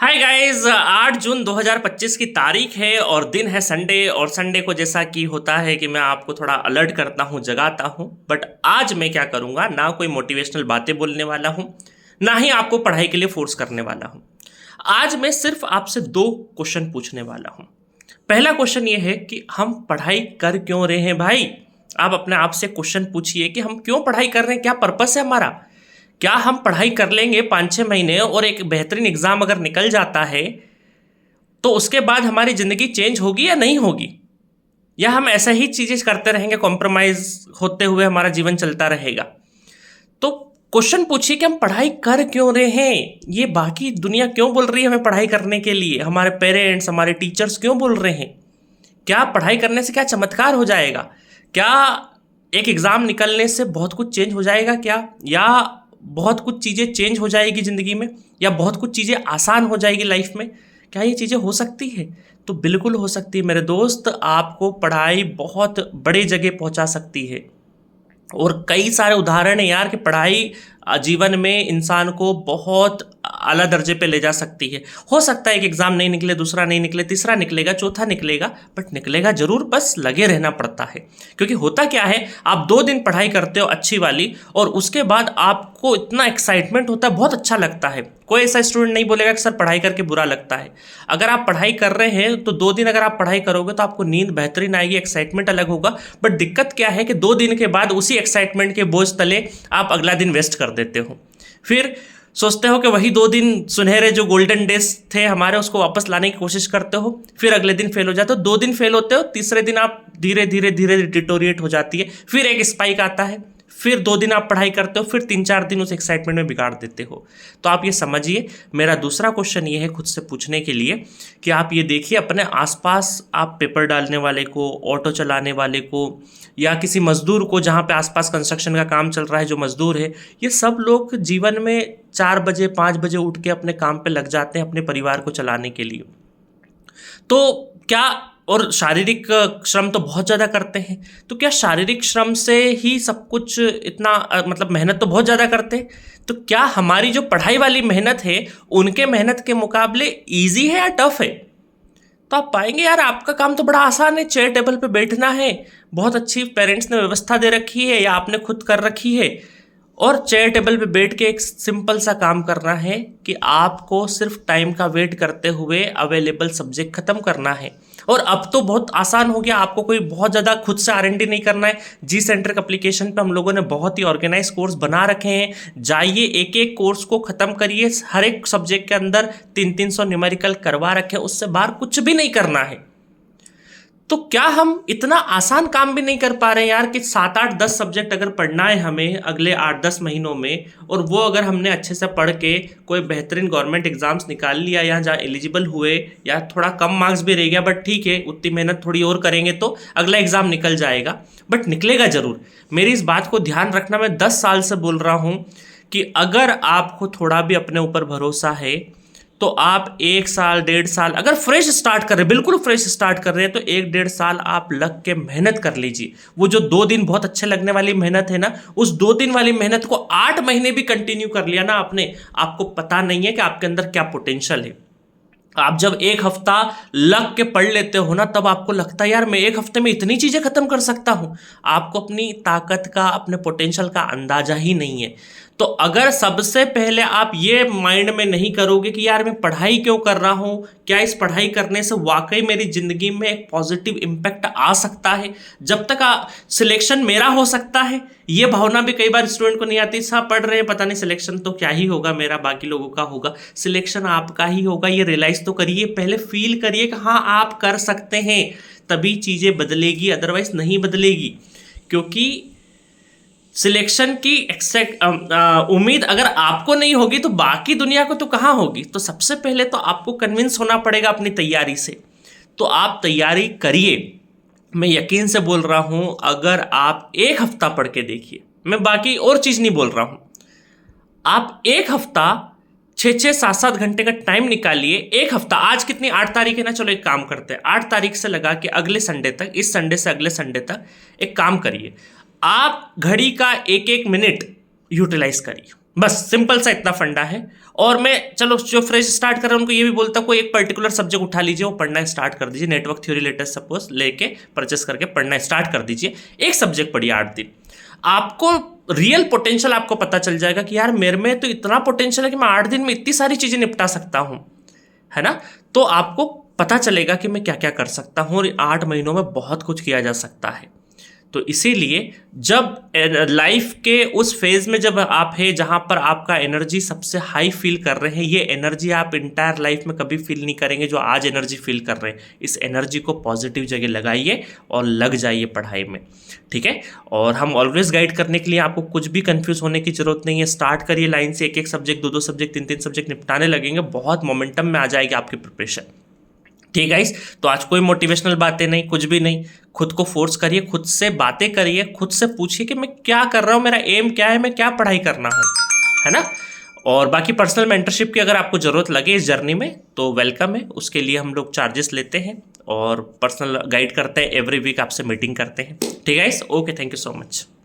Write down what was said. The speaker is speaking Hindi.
हाय गाइस, 8 जून 2025 की तारीख है और दिन है संडे। और संडे को जैसा कि होता है कि मैं आपको थोड़ा अलर्ट करता हूँ, जगाता हूँ। बट आज मैं क्या करूँगा, ना कोई मोटिवेशनल बातें बोलने वाला हूँ, ना ही आपको पढ़ाई के लिए फोर्स करने वाला हूँ। आज मैं सिर्फ आपसे दो क्वेश्चन पूछने वाला हूँ। पहला क्वेश्चन ये है कि हम पढ़ाई कर क्यों रहे हैं भाई। आप अपने आप से क्वेश्चन पूछिए कि हम क्यों पढ़ाई कर रहे हैं, क्या पर्पस है हमारा। क्या हम पढ़ाई कर लेंगे 5-6 महीने और एक बेहतरीन एग्जाम अगर निकल जाता है तो उसके बाद हमारी ज़िंदगी चेंज होगी या नहीं होगी, या हम ऐसा ही चीज़ें करते रहेंगे, कॉम्प्रोमाइज़ होते हुए हमारा जीवन चलता रहेगा। तो क्वेश्चन पूछिए कि हम पढ़ाई कर क्यों रहे हैं। ये बाकी दुनिया क्यों बोल रही है हमें पढ़ाई करने के लिए, हमारे पेरेंट्स, हमारे टीचर्स क्यों बोल रहे हैं। क्या पढ़ाई करने से क्या चमत्कार हो जाएगा, क्या एक एग्ज़ाम निकलने से बहुत कुछ चेंज हो जाएगा क्या, या बहुत कुछ चीज़ें चेंज हो जाएगी ज़िंदगी में, या बहुत कुछ चीज़ें आसान हो जाएगी लाइफ में। क्या ये चीज़ें हो सकती है? तो बिल्कुल हो सकती है मेरे दोस्त। आपको पढ़ाई बहुत बड़ी जगह पहुंचा सकती है और कई सारे उदाहरण हैं यार कि पढ़ाई जीवन में इंसान को बहुत आला दर्जे पे ले जा सकती है। हो सकता है एक एग्ज़ाम नहीं निकले, दूसरा नहीं निकले, तीसरा निकलेगा, चौथा निकलेगा, बट निकलेगा ज़रूर। बस लगे रहना पड़ता है। क्योंकि होता क्या है, आप 2 दिन पढ़ाई करते हो अच्छी वाली और उसके बाद आपको इतना एक्साइटमेंट होता है, बहुत अच्छा लगता है। कोई ऐसा स्टूडेंट नहीं बोलेगा कि सर पढ़ाई करके बुरा लगता है। अगर आप पढ़ाई कर रहे हैं तो 2 दिन अगर आप पढ़ाई करोगे तो आपको नींद बेहतरीन आएगी, एक्साइटमेंट अलग होगा। बट दिक्कत क्या है कि 2 दिन के बाद उसी एक्साइटमेंट के बोझ तले आप अगला दिन वेस्ट कर देते हो। फिर सोचते हो कि वही 2 दिन सुनहरे जो गोल्डन डेज थे हमारे, उसको वापस लाने की कोशिश करते हो। फिर अगले दिन फेल हो जाते हो, 2 दिन फेल होते हो, तीसरे दिन आप धीरे धीरे धीरे डिटोरिएट हो जाती है। फिर एक स्पाइक आता है, फिर 2 दिन आप पढ़ाई करते हो, फिर 3-4 दिन उस एक्साइटमेंट में बिगाड़ देते हो। तो आप ये समझिए, मेरा दूसरा क्वेश्चन ये है खुद से पूछने के लिए कि आप ये देखिए अपने आसपास, आप पेपर डालने वाले को, ऑटो चलाने वाले को, या किसी मजदूर को, जहाँ पे आसपास कंस्ट्रक्शन का काम चल रहा है, जो मजदूर है, ये सब लोग जीवन में 4 बजे 5 बजे उठ के अपने काम पे लग जाते हैं अपने परिवार को चलाने के लिए। तो क्या, और शारीरिक श्रम तो बहुत ज़्यादा करते हैं। तो क्या शारीरिक श्रम से ही सब कुछ इतना मतलब मेहनत तो बहुत ज़्यादा करते हैं, तो क्या हमारी जो पढ़ाई वाली मेहनत है उनके मेहनत के मुकाबले ईजी है या टफ है। तो आप पाएंगे यार आपका काम तो बड़ा आसान है, चेयर टेबल पे बैठना है, बहुत अच्छी पेरेंट्स ने व्यवस्था दे रखी है या आपने खुद कर रखी है, और चेयर टेबल पे बैठ के एक सिंपल सा काम करना है कि आपको सिर्फ टाइम का वेट करते हुए अवेलेबल सब्जेक्ट खत्म करना है। और अब तो बहुत आसान हो गया, आपको कोई बहुत ज़्यादा खुद से R&D नहीं करना है। जी सेंटर एप्लीकेशन पे हम लोगों ने बहुत ही ऑर्गेनाइज कोर्स बना रखे हैं। जाइए, एक एक कोर्स को ख़त्म करिए, हर एक सब्जेक्ट के अंदर 300-300 न्यूमेरिकल करवा रखे हैं, उससे बाहर कुछ भी नहीं करना है। तो क्या हम इतना आसान काम भी नहीं कर पा रहे हैं यार कि 7-8-10 सब्जेक्ट अगर पढ़ना है हमें अगले 8-10 महीनों में, और वो अगर हमने अच्छे से पढ़ के कोई बेहतरीन गवर्नमेंट एग्जाम्स निकाल लिया, या जहाँ एलिजिबल हुए, या थोड़ा कम मार्क्स भी रह गया बट ठीक है, उतनी मेहनत थोड़ी और करेंगे तो अगला एग्ज़ाम निकल जाएगा। बट निकलेगा ज़रूर। मेरी इस बात को ध्यान रखना, मैं 10 साल से बोल रहा हूँ कि अगर आपको थोड़ा भी अपने ऊपर भरोसा है तो आप 1 साल 1.5 साल अगर फ्रेश स्टार्ट कर रहे हैं, बिल्कुल फ्रेश स्टार्ट कर रहे हैं, तो 1-1.5 साल आप लग के मेहनत कर लीजिए। वो जो 2 दिन बहुत अच्छे लगने वाली मेहनत है ना, उस 2 दिन वाली मेहनत को 8 महीने भी कंटिन्यू कर लिया ना आपने, आपको पता नहीं है कि आपके अंदर क्या पोटेंशियल है। आप जब 1 हफ्ता लग के पढ़ लेते हो ना, तब आपको लगता है यार मैं 1 हफ्ते में इतनी चीज़ें खत्म कर सकता हूँ। आपको अपनी ताकत का, अपने पोटेंशियल का अंदाजा ही नहीं है। तो अगर सबसे पहले आप ये माइंड में नहीं करोगे कि यार मैं पढ़ाई क्यों कर रहा हूँ, क्या इस पढ़ाई करने से वाकई मेरी ज़िंदगी में एक पॉजिटिव इम्पैक्ट आ सकता है, जब तक सिलेक्शन मेरा हो सकता है, ये भावना भी कई बार स्टूडेंट को नहीं आती। सब पढ़ रहे हैं, पता नहीं सिलेक्शन तो क्या ही होगा मेरा, बाकी लोगों का होगा, सिलेक्शन आपका ही होगा, ये रियलाइज़ तो करिए, पहले फील करिए कि हाँ आप कर सकते हैं, तभी चीज़ें बदलेगी, अदरवाइज नहीं बदलेगी। क्योंकि सिलेक्शन की उम्मीद अगर आपको नहीं होगी तो बाकी दुनिया को तो कहाँ होगी। तो सबसे पहले तो आपको कन्विंस होना पड़ेगा अपनी तैयारी से। तो आप तैयारी करिए, मैं यकीन से बोल रहा हूँ, अगर आप 1 हफ्ता पढ़ के देखिए, मैं बाकी और चीज़ नहीं बोल रहा हूँ, आप 1 हफ्ता 6-6 7-7 घंटे का टाइम निकालिए। 1 हफ्ता, आज कितनी 8 तारीख है ना, चलो एक काम करते हैं, 8 तारीख से लगा के अगले संडे तक, इस संडे से अगले संडे तक एक काम करिए, आप घड़ी का 1-1 मिनट यूटिलाइज करिए। बस सिंपल सा इतना फंडा है। और मैं चलो जो फ्रेश स्टार्ट कर रहे हैं उनको ये भी बोलता हूँ कोई एक पर्टिकुलर सब्जेक्ट उठा लीजिए, वो पढ़ना स्टार्ट कर दीजिए। नेटवर्क थ्योरी लेटेस्ट सपोज लेके परचेस करके पढ़ना स्टार्ट कर दीजिए। एक सब्जेक्ट पढ़िए 8 दिन, आपको रियल पोटेंशियल आपको पता चल जाएगा कि यार मेरे में तो इतना पोटेंशियल है कि मैं 8 दिन में इतनी सारी चीजें निपटा सकता हूं, है ना। तो आपको पता चलेगा कि मैं क्या क्या कर सकता हूं और 8 महीनों में बहुत कुछ किया जा सकता है। तो इसीलिए जब लाइफ के उस फेज में जब आप है जहां पर आपका एनर्जी सबसे हाई फील कर रहे हैं, ये एनर्जी आप इंटायर लाइफ में कभी फील नहीं करेंगे जो आज एनर्जी फील कर रहे हैं। इस एनर्जी को पॉजिटिव जगह लगाइए और लग जाइए पढ़ाई में, ठीक है। और हम ऑलवेज गाइड करने के लिए, आपको कुछ भी कंफ्यूज होने की जरूरत नहीं है। स्टार्ट करिए लाइन से, एक एक सब्जेक्ट, 2 2 सब्जेक्ट, 3 3 सब्जेक्ट निपटाने लगेंगे, बहुत मोमेंटम में आ जाएगी आपकी प्रिपरेशन, ठीक है गाइस। तो आज कोई मोटिवेशनल बातें नहीं, कुछ भी नहीं। खुद को फोर्स करिए, खुद से बातें करिए, खुद से पूछिए कि मैं क्या कर रहा हूँ, मेरा एम क्या है, मैं क्या पढ़ाई करना हूँ, है ना। और बाकी पर्सनल मेंटरशिप की अगर आपको ज़रूरत लगे इस जर्नी में तो वेलकम है, उसके लिए हम लोग चार्जेस लेते हैं और पर्सनल गाइड करते हैं, एवरी वीक आपसे मीटिंग करते हैं, ठीक है guys. Okay, thank you so much.